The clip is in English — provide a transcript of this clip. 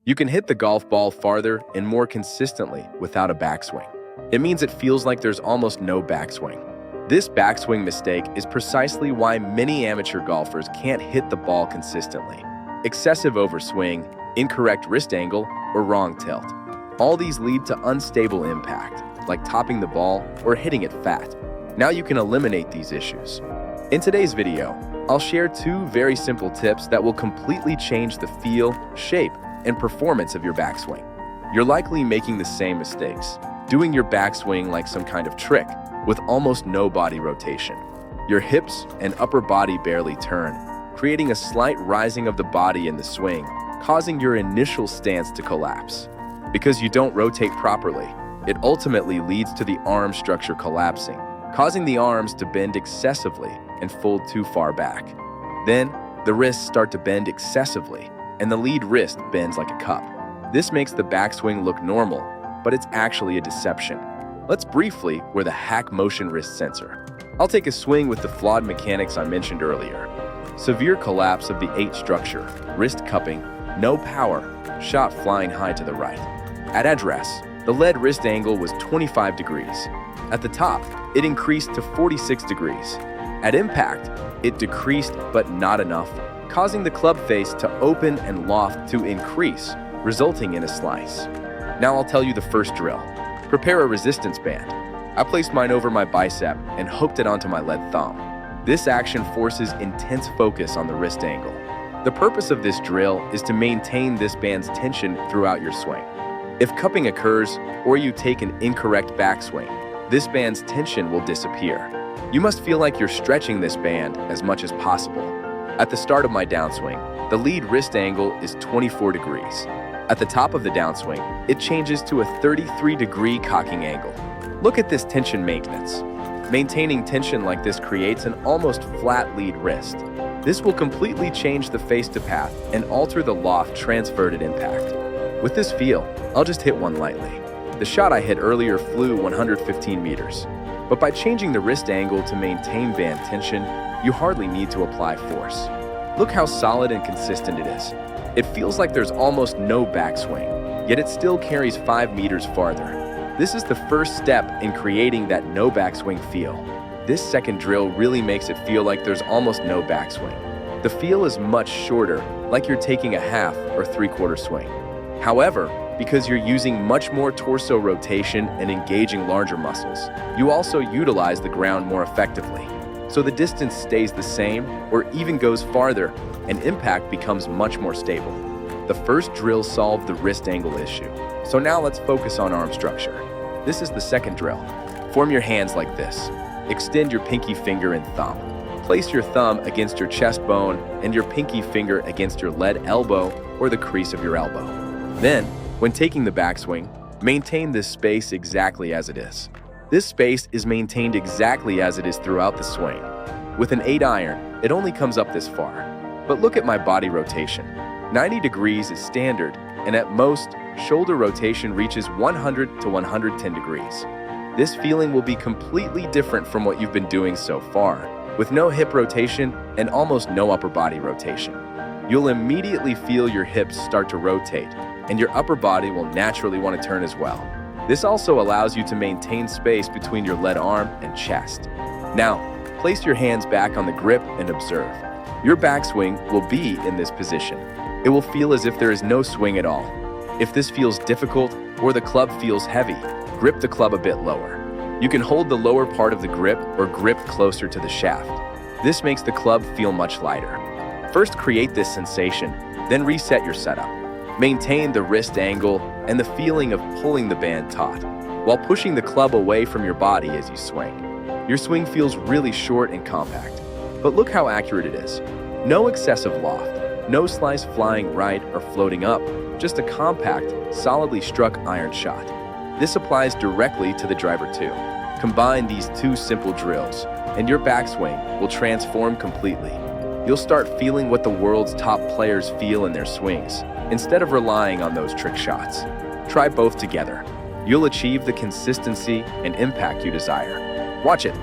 You can hit the golf ball farther and more consistently without a backswing. It means it feels like there's almost no backswing. This backswing mistake is precisely why many amateur golfers can't hit the ball consistently. Excessive overswing, incorrect wrist angle, or wrong tilt. All these lead to unstable impact, like topping the ball or hitting it fat. Now you can eliminate these issues. In today's video, I'll share 2 very simple tips that will completely change the feel, shape, and performance of your backswing. You're likely making the same mistakes, doing your backswing like some kind of trick, with almost no body rotation. Your hips and upper body barely turn, creating a slight rising of the body in the swing, causing your initial stance to collapse. Because you don't rotate properly, it ultimately leads to the arm structure collapsing, causing the arms to bend excessively and fold too far back. Then, the wrists start to bend excessively, and the lead wrist bends like a cup. This makes the backswing look normal, but it's actually a deception. Let's briefly wear the Hack Motion wrist sensor. I'll take a swing with the flawed mechanics I mentioned earlier. Severe collapse of the 8 structure, wrist cupping, no power, shot flying high to the right. At address, the lead wrist angle was 25 degrees. At the top, it increased to 46 degrees. At impact, it decreased but not enough, causing the club face to open and loft to increase, resulting in a slice. Now I'll tell you the first drill. Prepare a resistance band. I placed mine over my bicep and hooked it onto my lead thumb. This action forces intense focus on the wrist angle. The purpose of this drill is to maintain this band's tension throughout your swing. If cupping occurs or you take an incorrect backswing, this band's tension will disappear. You must feel like you're stretching this band as much as possible. At the start of my downswing, the lead wrist angle is 24 degrees. At the top of the downswing, it changes to a 33-degree cocking angle. Look at this tension maintenance. Maintaining tension like this creates an almost flat lead wrist. This will completely change the face to path and alter the loft transferred at impact. With this feel, I'll just hit one lightly. The shot I hit earlier flew 115 meters. But by changing the wrist angle to maintain band tension, you hardly need to apply force. Look how solid and consistent it is. It feels like there's almost no backswing, yet it still carries 5 meters farther. This is the first step in creating that no backswing feel. This second drill really makes it feel like there's almost no backswing. The feel is much shorter, like you're taking a half or 3/4 swing. However, because you're using much more torso rotation and engaging larger muscles, you also utilize the ground more effectively. So the distance stays the same or even goes farther, and impact becomes much more stable. The first drill solved the wrist angle issue. So now let's focus on arm structure. This is the second drill. Form your hands like this. Extend your pinky finger and thumb. Place your thumb against your chest bone and your pinky finger against your lead elbow or the crease of your elbow. Then, when taking the backswing, maintain this space exactly as it is. This space is maintained exactly as it is throughout the swing. With an 8 iron, it only comes up this far. But look at my body rotation. 90 degrees is standard, and at most, shoulder rotation reaches 100 to 110 degrees. This feeling will be completely different from what you've been doing so far, with no hip rotation and almost no upper body rotation. You'll immediately feel your hips start to rotate, and your upper body will naturally want to turn as well. This also allows you to maintain space between your lead arm and chest. Now, place your hands back on the grip and observe. Your backswing will be in this position. It will feel as if there is no swing at all. If this feels difficult or the club feels heavy, grip the club a bit lower. You can hold the lower part of the grip or grip closer to the shaft. This makes the club feel much lighter. First, create this sensation, then reset your setup. Maintain the wrist angle and the feeling of pulling the band taut, while pushing the club away from your body as you swing. Your swing feels really short and compact, but look how accurate it is. No excessive loft, no slice flying right or floating up, just a compact, solidly struck iron shot. This applies directly to the driver too. Combine these 2 simple drills, and your backswing will transform completely. You'll start feeling what the world's top players feel in their swings, instead of relying on those trick shots. Try both together. You'll achieve the consistency and impact you desire. Watch it.